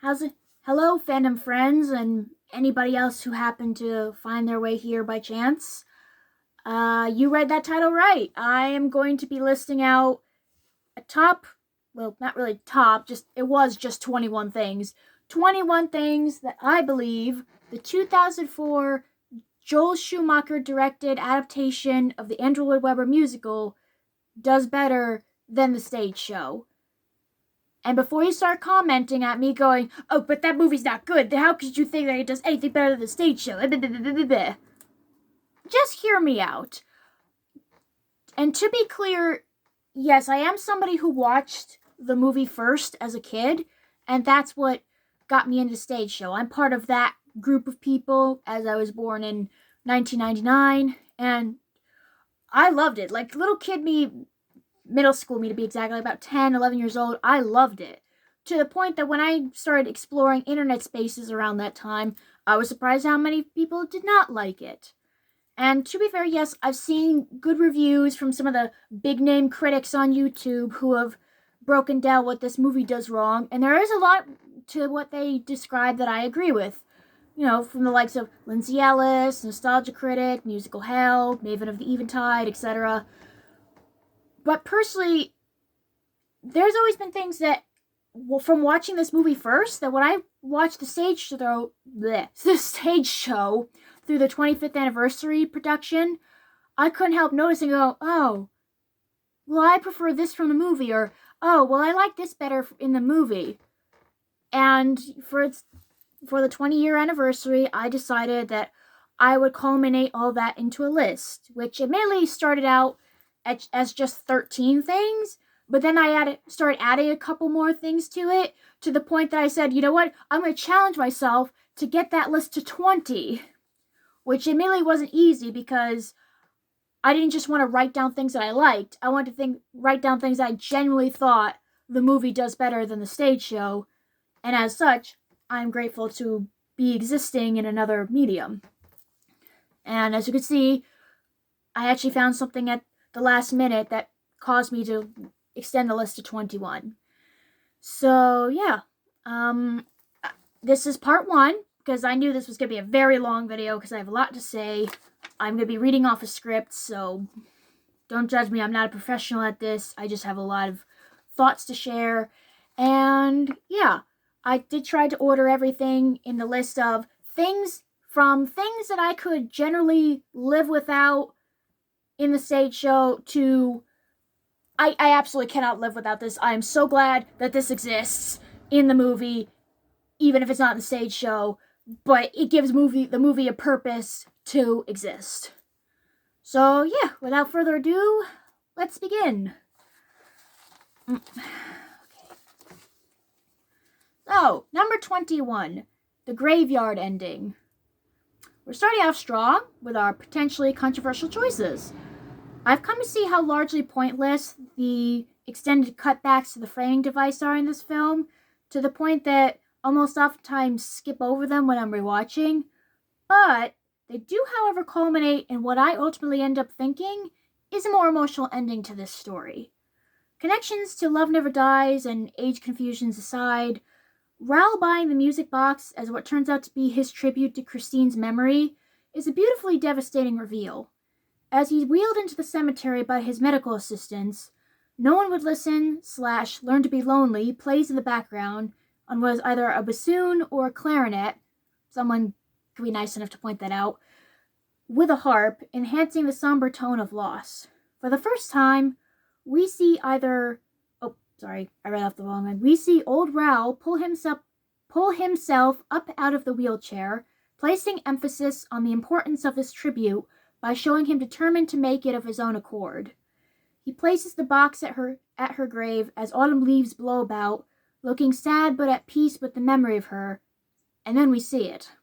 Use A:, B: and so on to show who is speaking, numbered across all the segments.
A: How's it? Hello, fandom friends, and anybody else who happened to find their way here by chance. You read that title right. I am going to be listing out a top, well, not really top, it was just 21 things. 21 things that I believe the 2004 Joel Schumacher directed adaptation of the Andrew Lloyd Webber musical does better than the stage show. And before you start commenting at me going, oh, but that movie's not good, how could you think that it does anything better than the stage show? Just hear me out. And to be clear, yes, I am somebody who watched the movie first as a kid, and that's what got me into the stage show. I'm part of that group of people, as I was born in 1999, and I loved it. Like, little kid me, middle school me to be exactly, about 10, 11 years old, I loved it. To the point that when I started exploring internet spaces around that time, I was surprised how many people did not like it. And to be fair, yes, I've seen good reviews from some of the big name critics on YouTube who have broken down what this movie does wrong, and there is a lot to what they describe that I agree with. You know, from the likes of Lindsay Ellis, Nostalgia Critic, Musical Hell, Maven of the Eventide, etc. But personally, there's always been things that, well, from watching this movie first, that when I watched the stage show through the 25th anniversary production, I couldn't help noticing, oh, well, I prefer this from the movie, or, oh, well, I like this better in the movie. And for the 20-year anniversary, I decided that I would culminate all that into a list, which admittedly started out as just 13 things, but then I started adding a couple more things to it, to the point that I said, you know what, I'm going to challenge myself to get that list to 20, which admittedly wasn't easy because I didn't just want to write down things that I liked. I wanted to write down things I genuinely thought the movie does better than the stage show, and as such, I'm grateful to be existing in another medium. And as you can see, I actually found something at the last minute that caused me to extend the list to 21. So, yeah. This is part 1, because I knew this was going to be a very long video, because I have a lot to say. I'm going to be reading off a script, so don't judge me. I'm not a professional at this. I just have a lot of thoughts to share. And, yeah, I did try to order everything in the list of things that I could generally live without in the stage show to I absolutely cannot live without this. I am so glad that this exists in the movie, even if it's not in the stage show, but it gives the movie a purpose to exist. So yeah, without further ado, let's begin. Okay. So, number 21, the graveyard ending. We're starting off strong with our potentially controversial choices. I've come to see how largely pointless the extended cutbacks to the framing device are in this film, to the point that almost oftentimes skip over them when I'm rewatching, but they do, however, culminate in what I ultimately end up thinking is a more emotional ending to this story. Connections to Love Never Dies and age confusions aside, Raoul buying the music box as what turns out to be his tribute to Christine's memory is a beautifully devastating reveal. As he's wheeled into the cemetery by his medical assistants, No One Would Listen / Learn to Be Lonely plays in the background on what is either a bassoon or a clarinet, someone could be nice enough to point that out, with a harp, enhancing the somber tone of loss. For the first time, we see We see old Raoul pull himself up out of the wheelchair, placing emphasis on the importance of his tribute by showing him determined to make it of his own accord. He places the box at her grave as autumn leaves blow about, looking sad but at peace with the memory of her, and then we see it.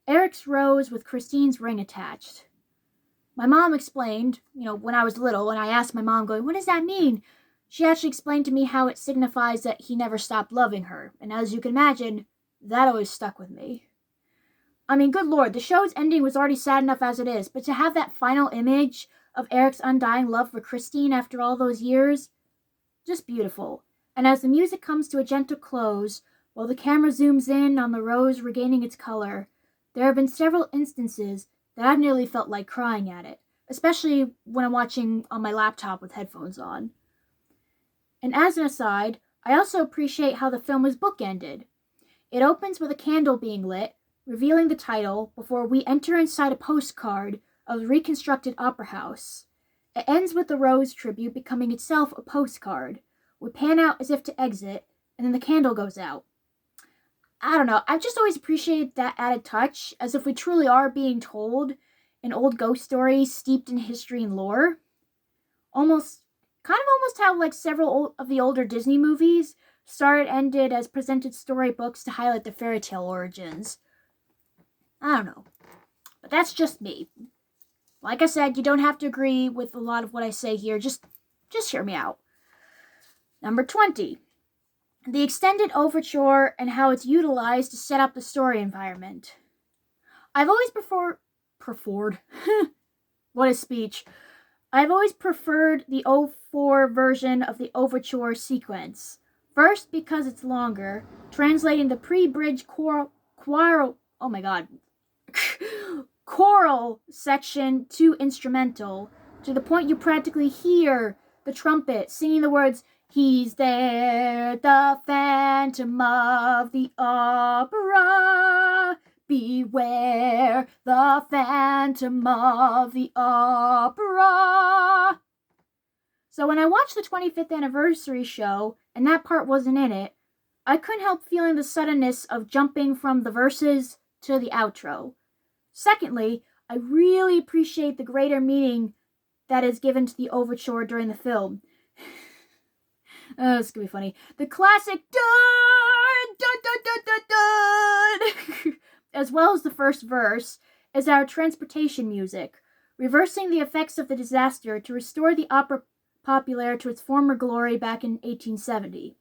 A: Eric's rose with Christine's ring attached. My mom explained, when I was little, and I asked my mom, going, what does that mean? She actually explained to me how it signifies that he never stopped loving her, and as you can imagine, that always stuck with me. I mean, good lord, the show's ending was already sad enough as it is, but to have that final image of Eric's undying love for Christine after all those years, just beautiful. And as the music comes to a gentle close, while the camera zooms in on the rose regaining its color. There have been several instances that I've nearly felt like crying at it, especially when I'm watching on my laptop with headphones on. And as an aside, I also appreciate how the film is bookended. It opens with a candle being lit, revealing the title before we enter inside a postcard of the reconstructed opera house. It ends with the rose tribute becoming itself a postcard. We pan out as if to exit, and then the candle goes out. I don't know, I've just always appreciated that added touch, as if we truly are being told an old ghost story steeped in history and lore. Almost how like several of the older Disney movies started and ended as presented storybooks to highlight the fairy tale origins. I don't know, but that's just me. Like I said, you don't have to agree with a lot of what I say here, just hear me out. Number 20. The extended overture and how it's utilized to set up the story environment. I've always preferred what a speech. I've always preferred the 04 version of the overture sequence. First, because it's longer, translating the pre-bridge choral section to instrumental, to the point you practically hear the trumpet singing the words, "He's there, the Phantom of the Opera. Beware the Phantom of the Opera." So when I watched the 25th anniversary show, and that part wasn't in it, I couldn't help feeling the suddenness of jumping from the verses to the outro. Secondly, I really appreciate the greater meaning that is given to the overture during the film. Oh, this is gonna be funny. The classic dun dun dun dun dun dun, as well as the first verse, is our transportation music, reversing the effects of the disaster to restore the opera populaire to its former glory back in 1870.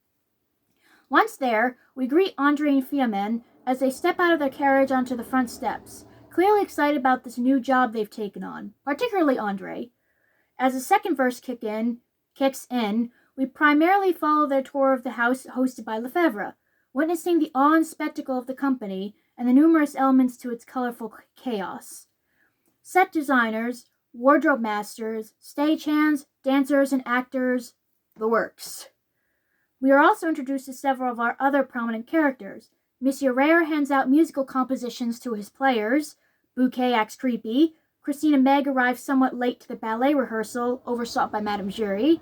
A: Once there, we greet Andre and Fiammen as they step out of their carriage onto the front steps, clearly excited about this new job they've taken on, particularly Andre. As the second verse kicks in, we primarily follow their tour of the house hosted by Lefebvre, witnessing the awe and spectacle of the company and the numerous elements to its colorful chaos. Set designers, wardrobe masters, stagehands, dancers, and actors, the works. We are also introduced to several of our other prominent characters. Monsieur Rare hands out musical compositions to his players, Buquet acts creepy, Christina Meg arrives somewhat late to the ballet rehearsal, oversought by Madame Jury.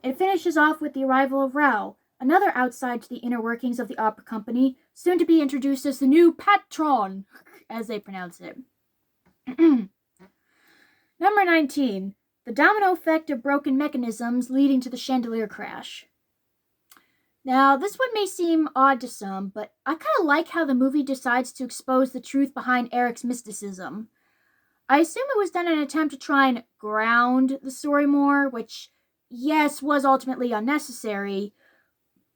A: It finishes off with the arrival of Raoul, another outside to the inner workings of the opera company, soon to be introduced as the new patron, as they pronounce it. Number 19. The domino effect of broken mechanisms leading to the chandelier crash. Now, this one may seem odd to some, but I kind of like how the movie decides to expose the truth behind Eric's mysticism. I assume it was done in an attempt to try and ground the story more, which, yes, was ultimately unnecessary,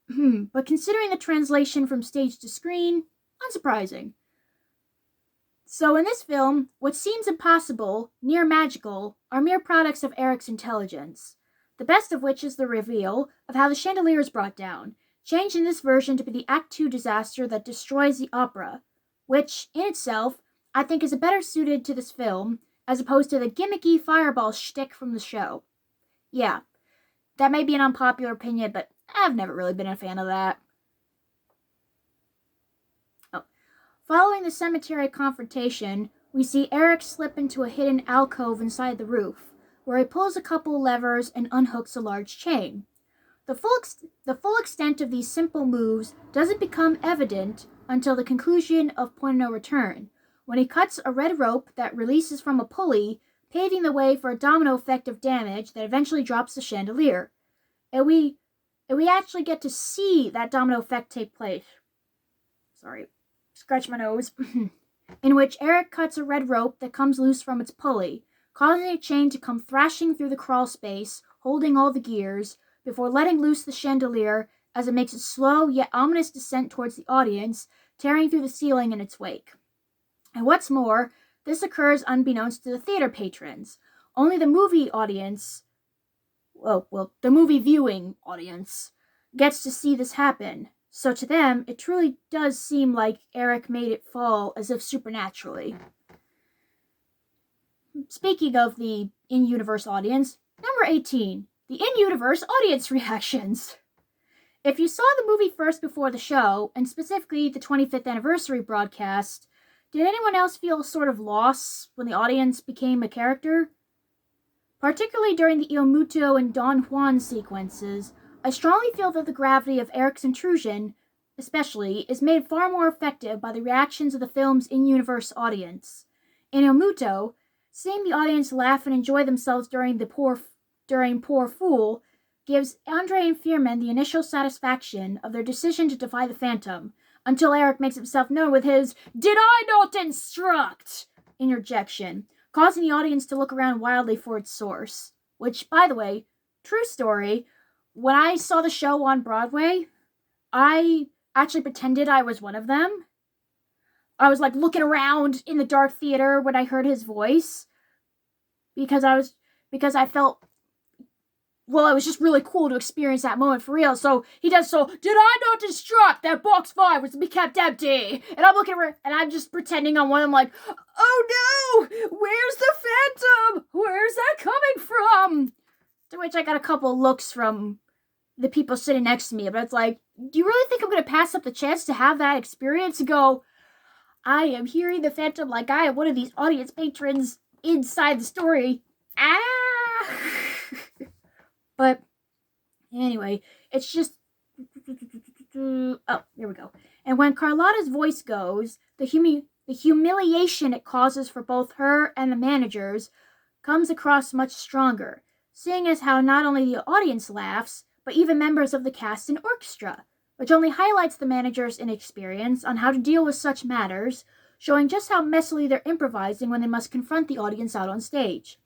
A: but considering the translation from stage to screen, unsurprising. So in this film, what seems impossible, near magical, are mere products of Eric's intelligence, the best of which is the reveal of how the chandelier is brought down, changed in this version to be the Act 2 disaster that destroys the opera, which, in itself, I think is better suited to this film, as opposed to the gimmicky fireball shtick from the show. Yeah, that may be an unpopular opinion, but I've never really been a fan of that. Following the cemetery confrontation, we see Eric slip into a hidden alcove inside the roof, where he pulls a couple levers and unhooks a large chain. The full extent of these simple moves doesn't become evident until the conclusion of Point of No Return, when he cuts a red rope that releases from a pulley, paving the way for a domino effect of damage that eventually drops the chandelier. And we actually get to see that domino effect take place. Sorry, scratch my nose. In which Eric cuts a red rope that comes loose from its pulley, causing a chain to come thrashing through the crawl space, holding all the gears, before letting loose the chandelier as it makes a slow yet ominous descent towards the audience, tearing through the ceiling in its wake. And what's more, this occurs unbeknownst to the theater patrons. Only the movie audience, the movie viewing audience, gets to see this happen. So to them, it truly does seem like Eric made it fall as if supernaturally. Speaking of the in-universe audience, number 18, the in-universe audience reactions. If you saw the movie first before the show, and specifically the 25th anniversary broadcast, did anyone else feel sort of loss when the audience became a character? Particularly during the Il Muto and Don Juan sequences, I strongly feel that the gravity of Eric's intrusion, especially, is made far more effective by the reactions of the film's in-universe audience. In Il Muto, seeing the audience laugh and enjoy themselves during Poor Fool gives Andre and Fearman the initial satisfaction of their decision to defy the Phantom, until Eric makes himself known with his "Did I not instruct?" interjection, causing the audience to look around wildly for its source. Which, by the way, true story, when I saw the show on Broadway, I actually pretended I was one of them. I was looking around in the dark theater when I heard his voice, because I felt, well, it was just really cool to experience that moment for real. So he does, "So, did I not instruct that box 5 was to be kept empty?" And I'm looking around, and I'm just pretending I'm one of them, "Oh no! Where's the Phantom? Where's that coming from?" To which I got a couple looks from the people sitting next to me, but it's do you really think I'm going to pass up the chance to have that experience and go, "I am hearing the Phantom like I am one of these audience patrons inside the story." But anyway, it's just, oh, there we go. And when Carlotta's voice goes, the humiliation it causes for both her and the managers comes across much stronger, seeing as how not only the audience laughs, but even members of the cast and orchestra, which only highlights the managers' inexperience on how to deal with such matters, showing just how messily they're improvising when they must confront the audience out on stage.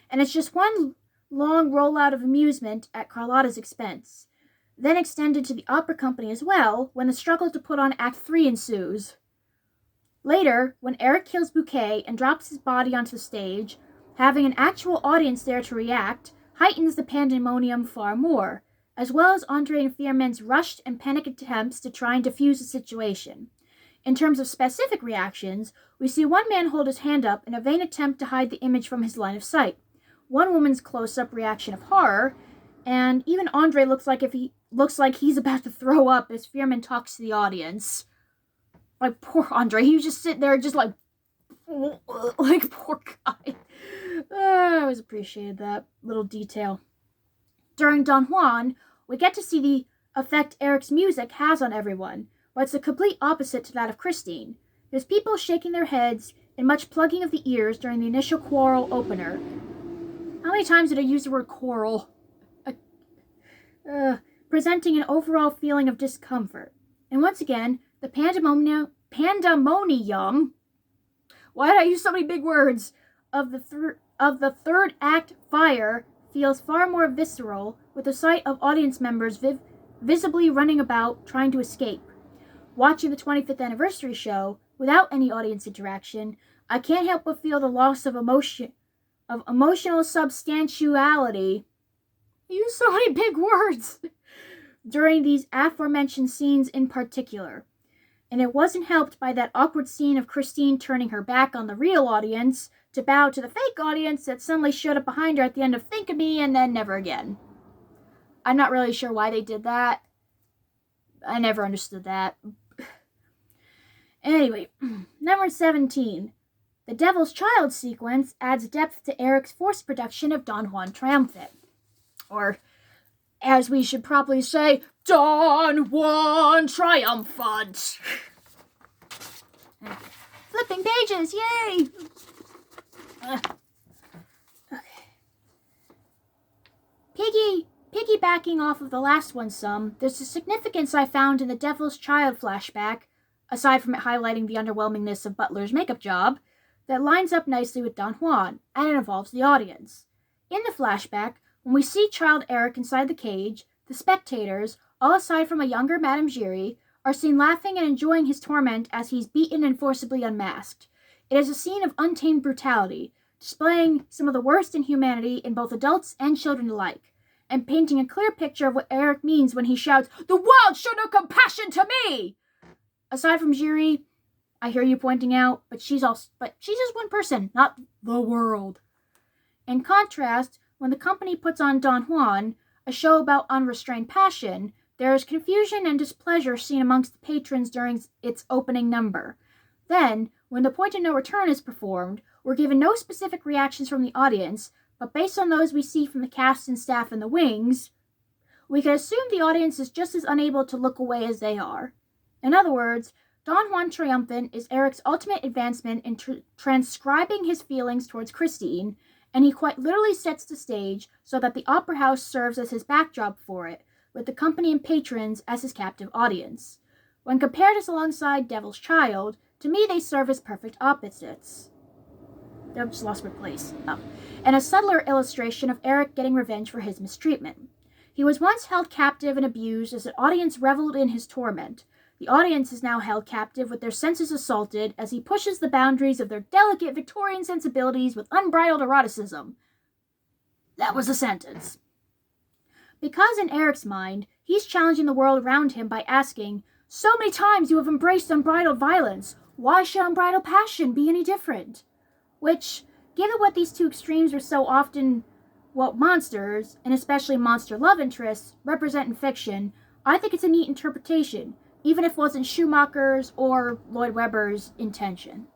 A: And it's just one long rollout of amusement at Carlotta's expense, then extended to the opera company as well when the struggle to put on Act 3 ensues. Later, when Eric kills Buquet and drops his body onto the stage, having an actual audience there to react heightens the pandemonium far more, as well as Andre and Fearman's rushed and panicked attempts to try and defuse the situation. In terms of specific reactions, we see one man hold his hand up in a vain attempt to hide the image from his line of sight, one woman's close-up reaction of horror, and even Andre looks like he's about to throw up as Fearman talks to the audience. Poor Andre, he was just sitting there just poor guy. I always appreciated that little detail. During Don Juan, we get to see the effect Eric's music has on everyone, but it's the complete opposite to that of Christine. There's people shaking their heads and much plugging of the ears during the initial choral opener. How many times did I use the word choral? Presenting an overall feeling of discomfort. And once again, the pandemonium, why did I use so many big words, of the third act fire feels far more visceral, with the sight of audience members visibly running about trying to escape. Watching the 25th anniversary show, without any audience interaction, I can't help but feel the loss of emotional substantiality. I use so many big words during these aforementioned scenes in particular. And it wasn't helped by that awkward scene of Christine turning her back on the real audience to bow to the fake audience that suddenly showed up behind her at the end of Think of Me and then never again. I'm not really sure why they did that. I never understood that. Anyway, number 17. The Devil's Child sequence adds depth to Eric's forced production of Don Juan Triumphant. Or, as we should probably say, Don Juan Triumphant. Flipping pages, yay! Okay. Piggybacking off of the last one some, there's a significance I found in the Devil's Child flashback, aside from it highlighting the underwhelmingness of Butler's makeup job, that lines up nicely with Don Juan, and it involves the audience. In the flashback, when we see child Eric inside the cage, the spectators, all aside from a younger Madame Giry, are seen laughing and enjoying his torment as he's beaten and forcibly unmasked. It is a scene of untamed brutality, displaying some of the worst inhumanity in both adults and children alike. and painting a clear picture of what Eric means when he shouts, "The world showed no compassion to me!" Aside from Jiri, I hear you pointing out, but she's just one person, not the world. In contrast, when the company puts on Don Juan, a show about unrestrained passion, there is confusion and displeasure seen amongst the patrons during its opening number. Then, when the point of no return is performed, we're given no specific reactions from the audience, but based on those we see from the cast and staff in the wings, we can assume the audience is just as unable to look away as they are. In other words, Don Juan Triumphant is Eric's ultimate advancement in transcribing his feelings towards Christine, and he quite literally sets the stage so that the opera house serves as his backdrop for it, with the company and patrons as his captive audience. When compared as alongside Devil's Child, to me they serve as perfect opposites. I just lost my place. And a subtler illustration of Eric getting revenge for his mistreatment. He was once held captive and abused as an audience reveled in his torment. The audience is now held captive with their senses assaulted as he pushes the boundaries of their delicate Victorian sensibilities with unbridled eroticism. That was a sentence. Because in Eric's mind, he's challenging the world around him by asking, "So many times you have embraced unbridled violence. Why should unbridled passion be any different?" Which, given what these two extremes are so often what monsters, and especially monster love interests, represent in fiction, I think it's a neat interpretation, even if it wasn't Schumacher's or Lloyd Webber's intention.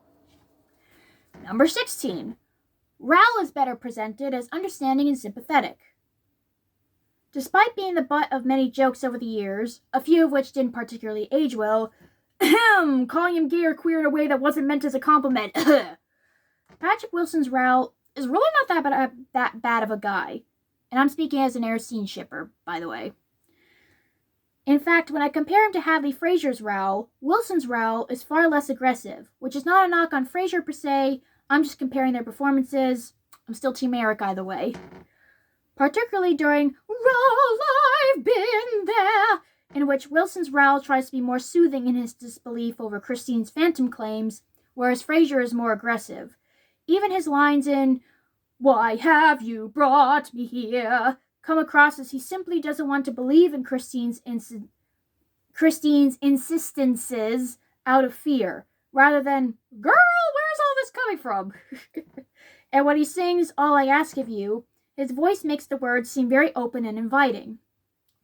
A: Number 16. Raoul is better presented as understanding and sympathetic. Despite being the butt of many jokes over the years, a few of which didn't particularly age well, calling him gay or queer in a way that wasn't meant as a compliment, Patrick Wilson's Raoul is really not that bad of a guy. And I'm speaking as an Air-Scene shipper, by the way. In fact, when I compare him to Hadley Fraser's Raoul, Wilson's Raoul is far less aggressive, which is not a knock on Fraser per se. I'm just comparing their performances. I'm still Team Eric either way. Particularly during Raoul, I've been there, in which Wilson's Raoul tries to be more soothing in his disbelief over Christine's phantom claims, whereas Fraser is more aggressive. Even his lines in "Why have you brought me here?" come across as he simply doesn't want to believe in Christine's insistences out of fear, rather than, "Girl, where's all this coming from?" And when he sings "All I Ask of You," his voice makes the words seem very open and inviting.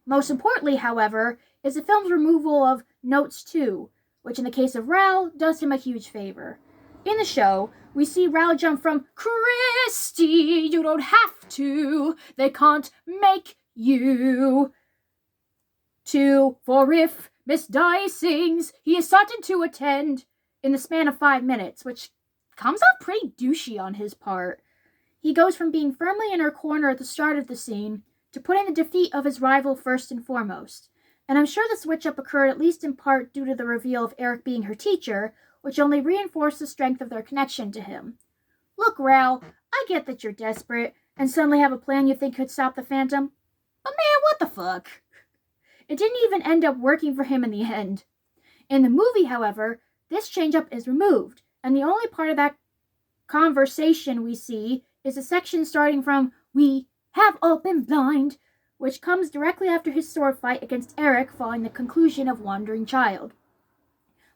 A: Most importantly, however, is the film's removal of notes too, which in the case of Raoul does him a huge favor. In the show, we see Raoul jump from "Christy, you don't have to, they can't make you," to "For if Miss Di sings, he is certain to attend," in the span of 5 minutes, which comes out pretty douchey on his part. He goes from being firmly in her corner at the start of the scene to putting the defeat of his rival first and foremost. And I'm sure the switch-up occurred at least in part due to the reveal of Eric being her teacher, which only reinforced the strength of their connection to him. "Look, Raoul, I get that you're desperate and suddenly have a plan you think could stop the Phantom, but man, what the fuck?" It didn't even end up working for him in the end. In the movie, however, this change-up is removed, and the only part of that conversation we see is a section starting from "We have all been blind," which comes directly after his sword fight against Eric following the conclusion of Wandering Child.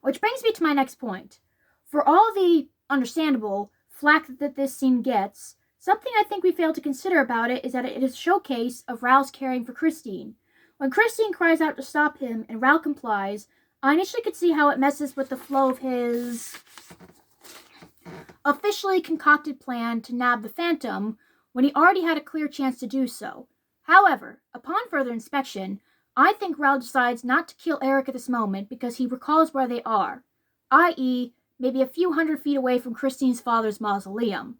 A: Which brings me to my next point. For all the understandable flack that this scene gets, something I think we fail to consider about it is that it is a showcase of Raoul's caring for Christine. When Christine cries out to stop him and Raoul complies, I initially could see how it messes with the flow of his officially concocted plan to nab the Phantom when he already had a clear chance to do so. However, upon further inspection, I think Raoul decides not to kill Eric at this moment because he recalls where they are, i.e., maybe a few hundred feet away from Christine's father's mausoleum.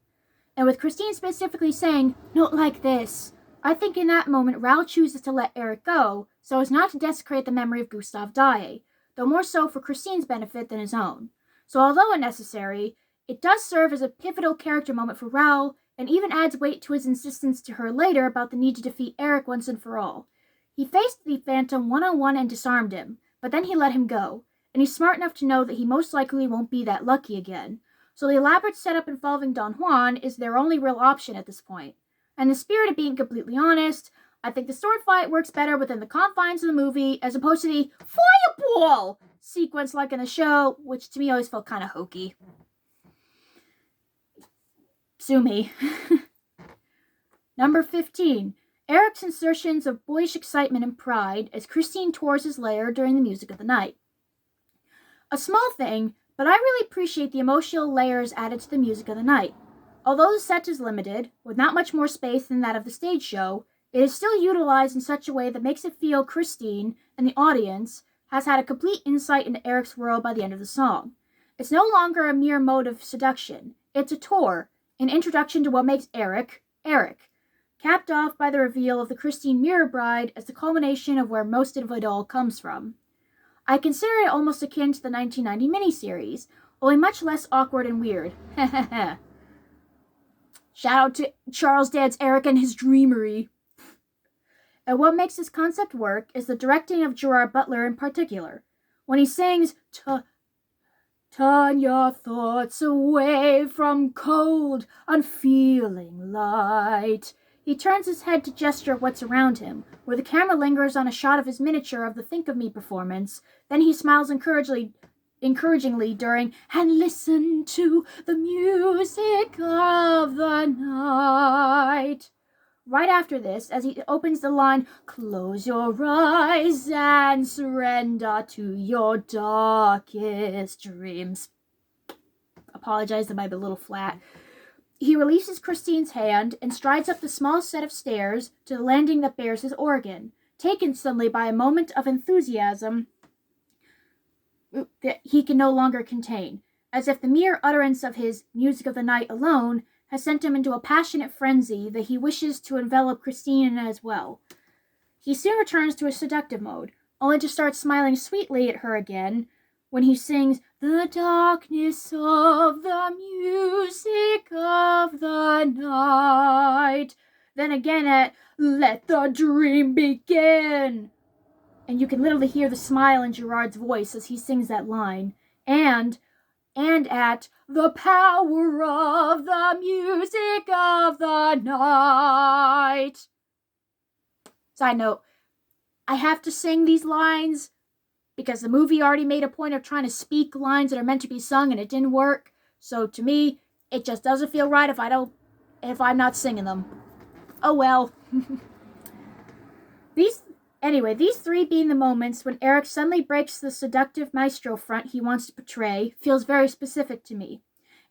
A: And with Christine specifically saying, "Not like this," I think in that moment Raoul chooses to let Eric go so as not to desecrate the memory of Gustave Daae, though more so for Christine's benefit than his own. So although unnecessary, it does serve as a pivotal character moment for Raoul, and even adds weight to his insistence to her later about the need to defeat Eric once and for all. He faced the Phantom one-on-one and disarmed him, but then he let him go, and he's smart enough to know that he most likely won't be that lucky again. So the elaborate setup involving Don Juan is their only real option at this point. And in the spirit of being completely honest, I think the sword fight works better within the confines of the movie as opposed to the fireball sequence like in the show, which to me always felt kind of hokey. Sue me. Number 15. Eric's insertions of boyish excitement and pride as Christine tours his lair during the music of the night. A small thing, but I really appreciate the emotional layers added to the music of the night. Although the set is limited, with not much more space than that of the stage show, it is still utilized in such a way that makes it feel Christine and the audience has had a complete insight into Eric's world by the end of the song. It's no longer a mere mode of seduction. It's a tour, an introduction to what makes Eric, Eric, capped off by the reveal of the Christine Mirror Bride as the culmination of where most of it all comes from. I consider it almost akin to the 1990 miniseries, only much less awkward and weird. Shout out to Charles Dance Eric and his dreamery. And what makes this concept work is the directing of Gerard Butler in particular. When he sings, turn your thoughts away from cold, unfeeling light, he turns his head to gesture what's around him, where the camera lingers on a shot of his miniature of the Think of Me performance. Then he smiles encouragingly during, and listen to the music of the night. Right after this, as he opens the line, close your eyes and surrender to your darkest dreams. Apologize, that might be a little flat. He releases Christine's hand and strides up the small set of stairs to the landing that bears his organ, taken suddenly by a moment of enthusiasm that he can no longer contain, as if the mere utterance of his music of the night alone has sent him into a passionate frenzy that he wishes to envelop Christine in as well. He soon returns to his seductive mode, only to start smiling sweetly at her again when he sings the darkness of the music of the night. Then again at let the dream begin. And you can literally hear the smile in Gerard's voice as he sings that line. And at the power of the music of the night. Side note, I have to sing these lines because the movie already made a point of trying to speak lines that are meant to be sung and it didn't work. So to me, it just doesn't feel right if I'm not singing them. Oh well. These three being the moments when Eric suddenly breaks the seductive maestro front he wants to portray feels very specific to me.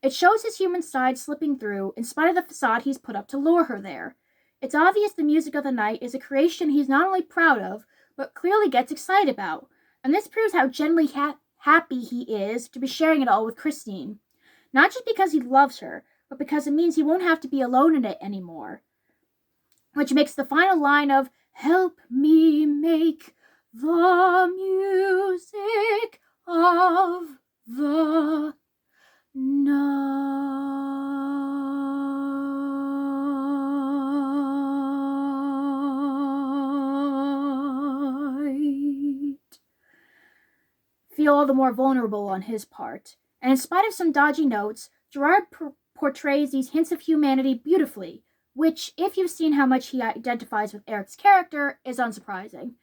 A: It shows his human side slipping through in spite of the facade he's put up to lure her there. It's obvious the music of the night is a creation he's not only proud of, but clearly gets excited about. And this proves how genuinely happy he is to be sharing it all with Christine. Not just because he loves her, but because it means he won't have to be alone in it anymore. Which makes the final line of, help me make the music of the night. Feel all the more vulnerable on his part. And in spite of some dodgy notes, Gerard portrays these hints of humanity beautifully, which, if you've seen how much he identifies with Eric's character, is unsurprising.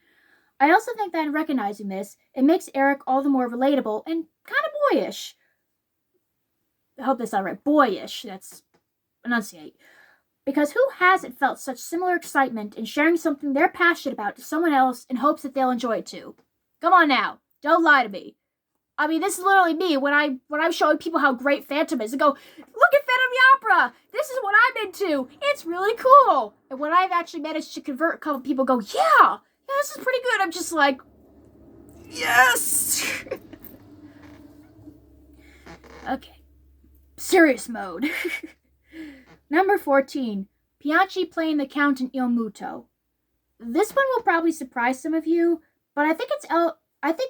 A: I also think that in recognizing this, it makes Eric all the more relatable and kind of boyish. I hope that's not right. Boyish. That's enunciate. Because who hasn't felt such similar excitement in sharing something they're passionate about to someone else in hopes that they'll enjoy it too? Come on now. Don't lie to me. I mean, this is literally me when I'm showing people how great Phantom is. And go, look at Phantom of the Opera. This is what I'm into. It's really cool. And when I've actually managed to convert a couple people, go, yeah, this is pretty good. I'm just like, yes. Okay. Serious mode. Number 14. Piangi playing the Count in Il Muto. This one will probably surprise some of you, but I think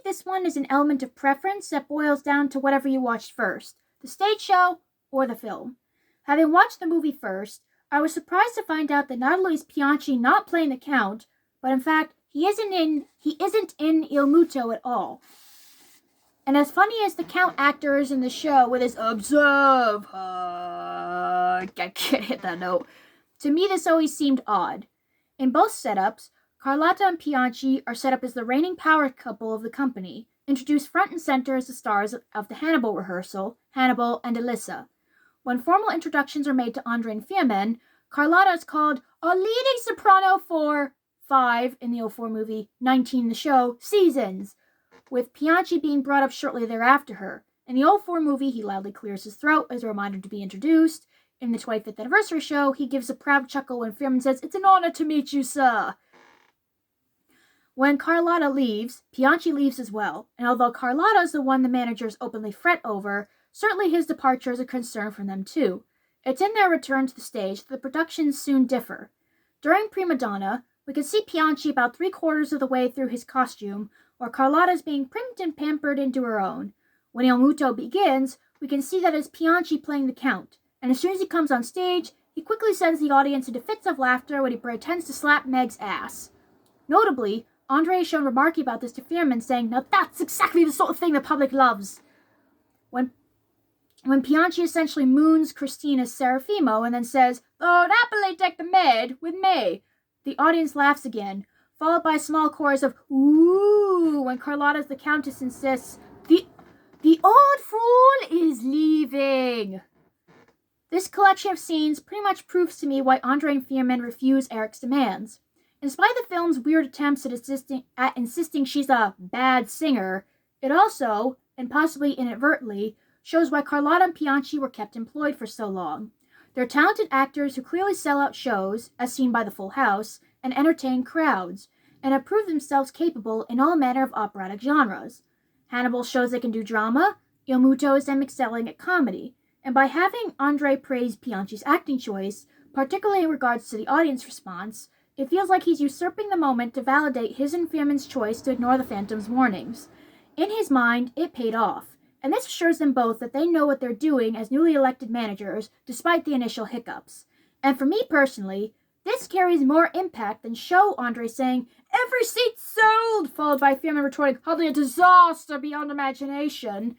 A: this one is an element of preference that boils down to whatever you watched first, the stage show or the film. Having watched the movie first, I was surprised to find out that not only is Piangi not playing the Count, but in fact, he isn't in Il Muto at all. And as funny as the Count actor is in the show with his observe, I can't hit that note. To me, this always seemed odd. In both setups, Carlotta and Piangi are set up as the reigning power couple of the company, introduced front and center as the stars of the Hannibal rehearsal, Hannibal and Elissa. When formal introductions are made to Andre and Firmin, Carlotta is called a leading soprano for 5 in the 04 movie, 19 in the show, seasons, with Piangi being brought up shortly thereafter her. In the 04 movie, he loudly clears his throat as a reminder to be introduced. In the 25th anniversary show, he gives a proud chuckle when Firmin says, "It's an honor to meet you, sir." When Carlotta leaves, Piangi leaves as well, and although Carlotta is the one the managers openly fret over, certainly his departure is a concern for them too. It's in their return to the stage that the productions soon differ. During Prima Donna, we can see Piangi about 3/4 of the way through his costume, while Carlotta is being primped and pampered into her own. When Il Muto begins, we can see that it's Piangi playing the Count, and as soon as he comes on stage, he quickly sends the audience into fits of laughter when he pretends to slap Meg's ass. Notably, Andre has shown remarking about this to Firmin, saying, "Now that's exactly the sort of thing the public loves." When Piangi essentially moons Christina's Serafimo and then says, "Oh, I'd happily take the maid with me," the audience laughs again, followed by a small chorus of "Ooh" when Carlotta's the Countess insists, The old fool is leaving." This collection of scenes pretty much proves to me why Andre and Firmin refuse Eric's demands. In spite of the film's weird attempts at insisting she's a bad singer, it also, and possibly inadvertently, shows why Carlotta and Piangi were kept employed for so long. They're talented actors who clearly sell out shows, as seen by the Full House, and entertain crowds, and have proved themselves capable in all manner of operatic genres. Hannibal shows they can do drama, Il Muto is them excelling at comedy, and by having Andre praise Piangi's acting choice, particularly in regards to the audience response, it feels like he's usurping the moment to validate his and Firmin's choice to ignore the Phantom's warnings. In his mind, it paid off, and this assures them both that they know what they're doing as newly elected managers, despite the initial hiccups. And for me personally, this carries more impact than show Andre saying, "Every seat sold," followed by Firmin retorting, "Hardly a disaster beyond imagination,"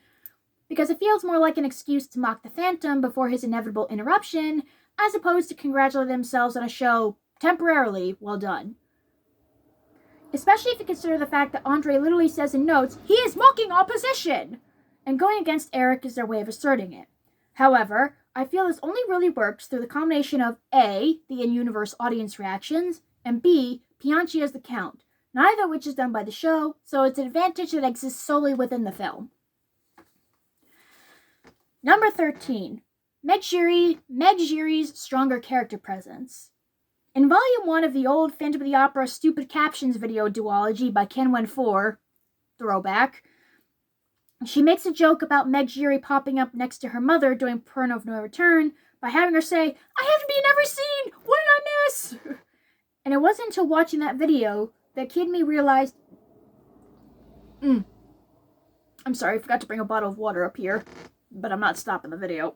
A: because it feels more like an excuse to mock the Phantom before his inevitable interruption, as opposed to congratulate themselves on a show temporarily well done. Especially if you consider the fact that Andre literally says in notes, "He is mocking opposition!" and going against Eric is their way of asserting it. However, I feel this only really works through the combination of A, the in-universe audience reactions, and B, Piangi as the Count, neither of which is done by the show, so it's an advantage that exists solely within the film. Number 13. Meg Giry's stronger character presence. In Volume 1 of the old Phantom of the Opera Stupid Captions video duology by Ken Wen4, throwback, she makes a joke about Meg Giry popping up next to her mother during Point of No Return by having her say, "I have to be in every scene! What did I miss?" And it wasn't until watching that video that Kid Me realized... I'm sorry, I forgot to bring a bottle of water up here, but I'm not stopping the video.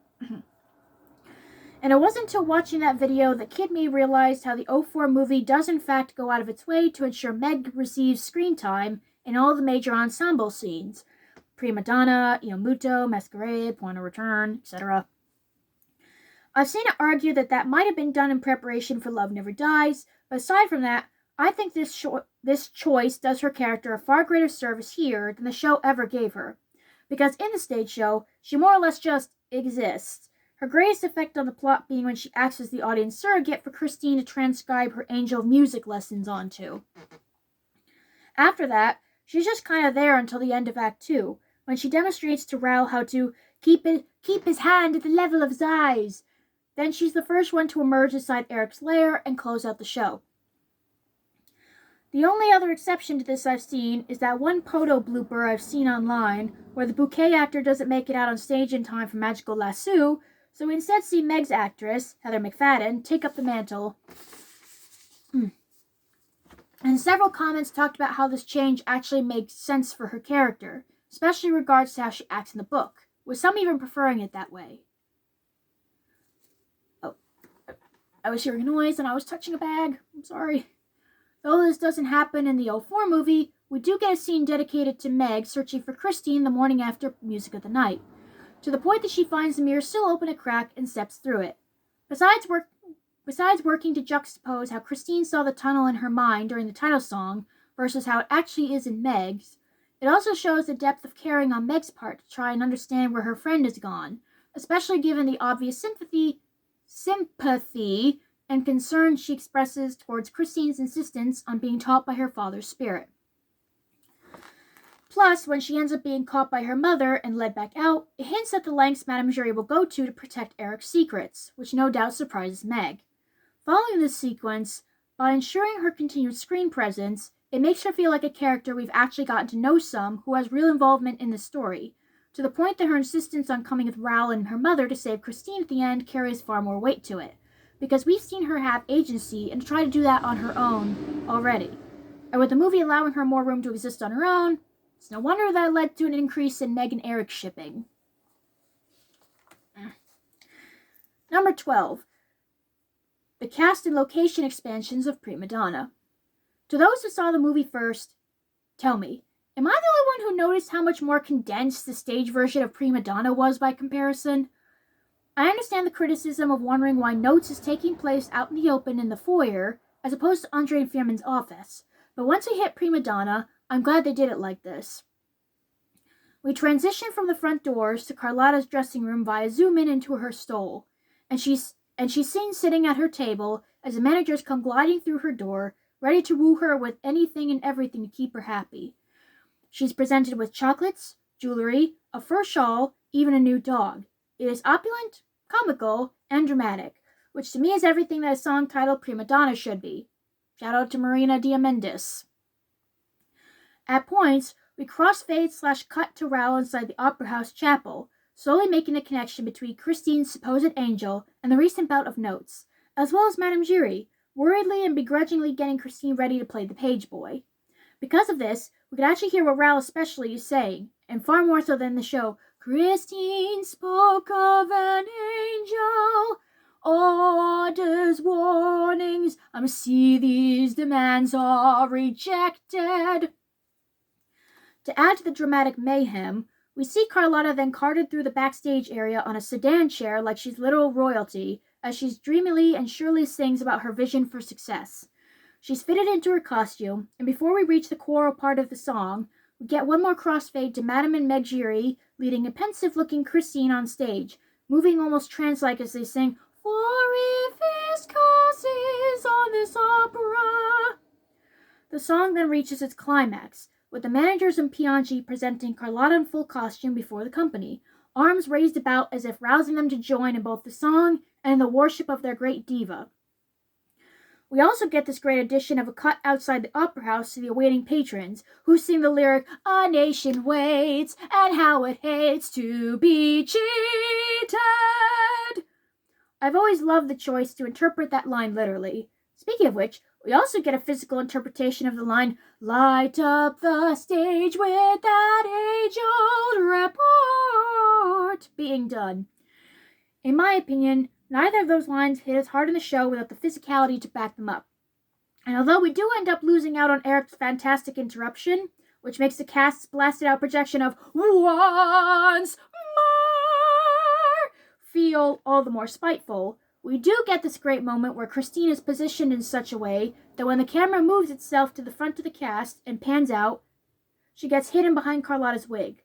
A: And it wasn't until watching that video that Kid Me realized how the 04 movie does in fact go out of its way to ensure Meg receives screen time in all the major ensemble scenes. Prima Donna, Il Muto, Masquerade, Point of Return, etc. I've seen it argued that might have been done in preparation for Love Never Dies, but aside from that, I think this choice does her character a far greater service here than the show ever gave her. Because in the stage show, she more or less just exists. Her greatest effect on the plot being when she acts as the audience surrogate for Christine to transcribe her Angel of Music lessons onto. After that, she's just kind of there until the end of Act 2, when she demonstrates to Raoul how to keep his hand at the level of his eyes. Then she's the first one to emerge inside Eric's lair and close out the show. The only other exception to this I've seen is that one POTO blooper I've seen online, where the Buquet actor doesn't make it out on stage in time for Magical Lasso, so we instead see Meg's actress, Heather McFadden, take up the mantle. And several comments talked about how this change actually makes sense for her character, especially in regards to how she acts in the book, with some even preferring it that way. Oh, I was hearing a noise and I was touching a bag. I'm sorry. Though this doesn't happen in the 04 movie, we do get a scene dedicated to Meg searching for Christine the morning after Music of the Night, to the point that she finds the mirror still open a crack and steps through it. Besides Besides working to juxtapose how Christine saw the tunnel in her mind during the title song versus how it actually is in Meg's, it also shows the depth of caring on Meg's part to try and understand where her friend has gone, especially given the obvious sympathy and concern she expresses towards Christine's insistence on being taught by her father's spirit. Plus, when she ends up being caught by her mother and led back out, it hints at the lengths Madame Giry will go to protect Eric's secrets, which no doubt surprises Meg. Following this sequence, by ensuring her continued screen presence, it makes her feel like a character we've actually gotten to know some who has real involvement in the story, to the point that her insistence on coming with Raoul and her mother to save Christine at the end carries far more weight to it, because we've seen her have agency and try to do that on her own already. And with the movie allowing her more room to exist on her own, it's no wonder that led to an increase in Meg and Eric shipping. Number 12. The cast and location expansions of Prima Donna. To those who saw the movie first, tell me, am I the only one who noticed how much more condensed the stage version of Prima Donna was by comparison? I understand the criticism of wondering why Notes is taking place out in the open in the foyer, as opposed to Andre and Fearman's office, but once we hit Prima Donna, I'm glad they did it like this. We transition from the front doors to Carlotta's dressing room via zoom-in into her stole, and she's seen sitting at her table as the managers come gliding through her door, ready to woo her with anything and everything to keep her happy. She's presented with chocolates, jewelry, a fur shawl, even a new dog. It is opulent, comical, and dramatic, which to me is everything that a song titled Prima Donna should be. Shout out to Marina Diamandis. At points, we crossfade/cut to Raoul inside the Opera House chapel, slowly making the connection between Christine's supposed angel and the recent bout of Notes, as well as Madame Giry, worriedly and begrudgingly getting Christine ready to play the page boy. Because of this, we could actually hear what Raoul especially is saying, and far more so than the show, Christine spoke of an angel, orders, warnings, I see these demands are rejected. To add to the dramatic mayhem, we see Carlotta then carted through the backstage area on a sedan chair like she's literal royalty, as she's dreamily and surely sings about her vision for success. She's fitted into her costume, and before we reach the choral part of the song, we get one more crossfade to Madame and Meg Giry leading a pensive-looking Christine on stage, moving almost trance-like as they sing, "For if his cause is on this opera." The song then reaches its climax, with the managers and Piangi presenting Carlotta in full costume before the company, arms raised about as if rousing them to join in both the song and in the worship of their great diva. We also get this great addition of a cut outside the Opera House to the awaiting patrons, who sing the lyric, "A nation waits, and how it hates to be cheated." I've always loved the choice to interpret that line literally. Speaking of which, we also get a physical interpretation of the line, "Light up the stage with that age-old report," being done. In my opinion, neither of those lines hit as hard in the show without the physicality to back them up. And although we do end up losing out on Eric's fantastic interruption, which makes the cast's blasted out projection of "once more" feel all the more spiteful, we do get this great moment where Christine is positioned in such a way that when the camera moves itself to the front of the cast and pans out, she gets hidden behind Carlotta's wig.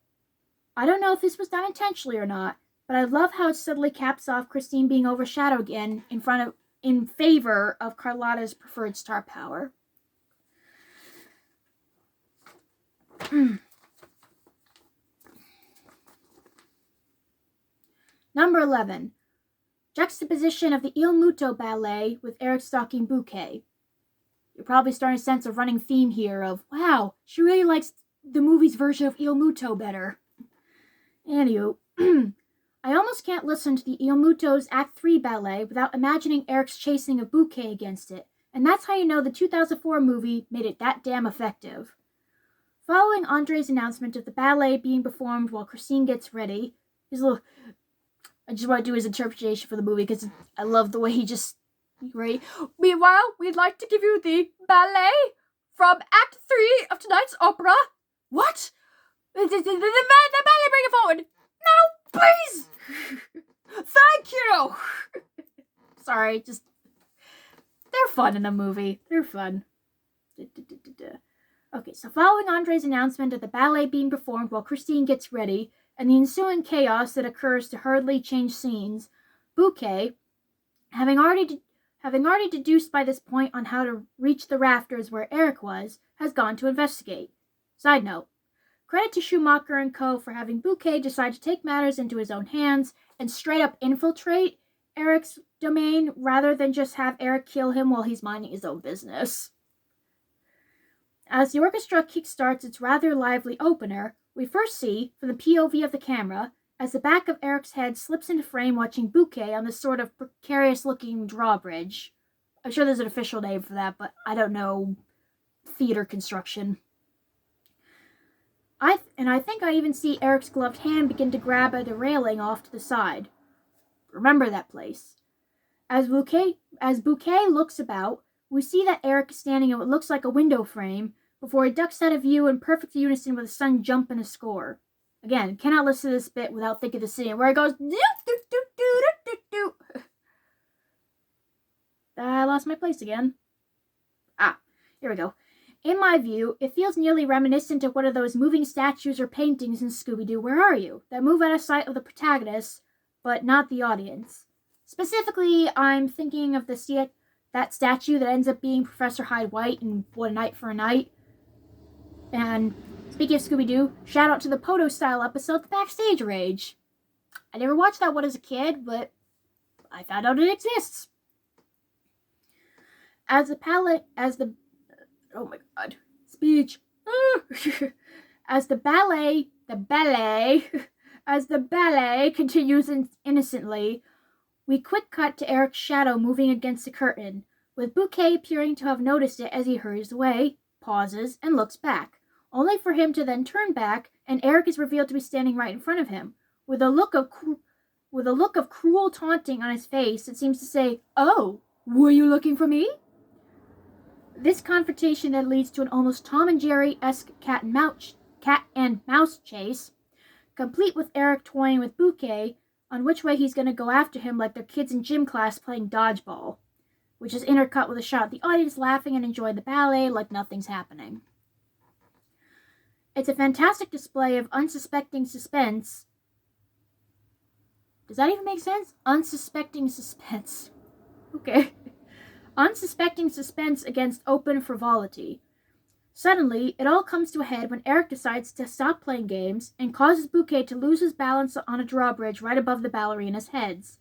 A: I don't know if this was done intentionally or not, but I love how it subtly caps off Christine being overshadowed again in favor of Carlotta's preferred star power. Number 11. Juxtaposition of the Il Muto ballet with Eric stalking Buquet. You're probably starting to sense a running theme here of, wow, she really likes the movie's version of Il Muto better. Anywho, I almost can't listen to the Il Muto's Act 3 ballet without imagining Eric's chasing of Buquet against it, and that's how you know the 2004 movie made it that damn effective. Following Andre's announcement of the ballet being performed while Christine gets ready, I just want to do his interpretation for the movie because I love the way he just, right? "Meanwhile, we'd like to give you the ballet from Act 3 of tonight's opera." What? The ballet, bring it forward. No, please. Thank you. Sorry, just They're fun in the movie. They're fun. Okay, so following Andre's announcement of the ballet being performed while Christine gets ready, and the ensuing chaos that occurs to hurriedly change scenes, Buquet, having already deduced by this point on how to reach the rafters where Eric was, has gone to investigate. Side note, credit to Schumacher and co. for having Buquet decide to take matters into his own hands and straight up infiltrate Eric's domain rather than just have Eric kill him while he's minding his own business. As the orchestra kickstarts its rather lively opener, we first see, from the POV of the camera, as the back of Eric's head slips into frame watching Buquet on this sort of precarious-looking drawbridge. I'm sure there's an official name for that, but I don't know theater construction. I think I even see Eric's gloved hand begin to grab at a railing off to the side. Remember that place. As Buquet looks about, we see that Eric is standing in what looks like a window frame before he ducks out of view in perfect unison with a sudden jump and a score. Again, cannot listen to this bit without thinking of the scene where it goes do. I lost my place again. Here we go. In my view, it feels nearly reminiscent of one of those moving statues or paintings in Scooby-Doo Where Are You? That move out of sight of the protagonist, but not the audience. Specifically, I'm thinking of that statue that ends up being Professor Hyde White in What a Night for a Night. And speaking of Scooby-Doo, shout out to the POTO style episode, The Backstage Rage. I never watched that one as a kid, but I found out it exists. As the ballet continues innocently, we quick cut to Eric's shadow moving against the curtain, with Buquet appearing to have noticed it as he hurries away, pauses, and looks back, only for him to then turn back, and Eric is revealed to be standing right in front of him, with a look of cruel taunting on his face that seems to say, "Oh, were you looking for me?" This confrontation then leads to an almost Tom and Jerry-esque cat and mouse chase, complete with Eric toying with Buquet on which way he's going to go after him like they're kids in gym class playing dodgeball, which is intercut with a shot of the audience laughing and enjoying the ballet like nothing's happening. It's a fantastic display of unsuspecting suspense. Does that even make sense? Unsuspecting suspense. Okay. Unsuspecting suspense against open frivolity. Suddenly, it all comes to a head when Eric decides to stop playing games and causes Buquet to lose his balance on a drawbridge right above the ballerinas' heads.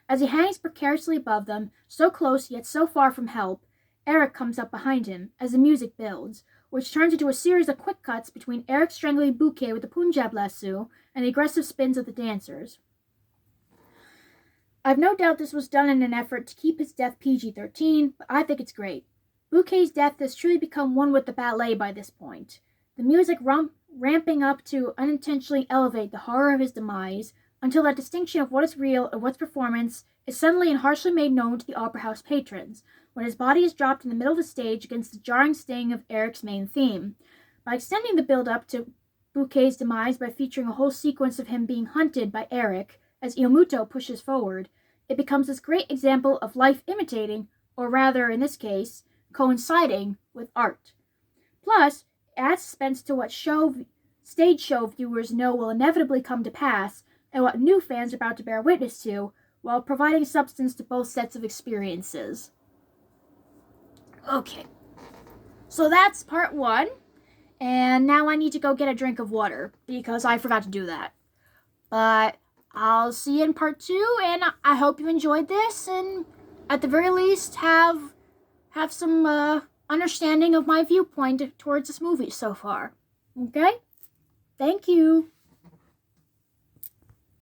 A: As he hangs precariously above them, so close yet so far from help, Eric comes up behind him as the music builds, which turns into a series of quick cuts between Eric strangling Buquet with the Punjab lasso and the aggressive spins of the dancers. I've no doubt this was done in an effort to keep his death PG-13, but I think it's great. Buquet's death has truly become one with the ballet by this point. The music ramping up to unintentionally elevate the horror of his demise, until that distinction of what is real and what's performance is suddenly and harshly made known to the opera house patrons, when his body is dropped in the middle of the stage against the jarring sting of Eric's main theme. By extending the build-up to Buquet's demise by featuring a whole sequence of him being hunted by Eric as Iomuto pushes forward, it becomes this great example of life imitating, or rather, in this case, coinciding with art. Plus, it adds suspense to what stage show viewers know will inevitably come to pass, and what new fans are about to bear witness to, while providing substance to both sets of experiences. Okay, so that's part one, and now I need to go get a drink of water, because I forgot to do that. But I'll see you in part two, and I hope you enjoyed this, and at the very least have some understanding of my viewpoint towards this movie so far. Okay? Thank you.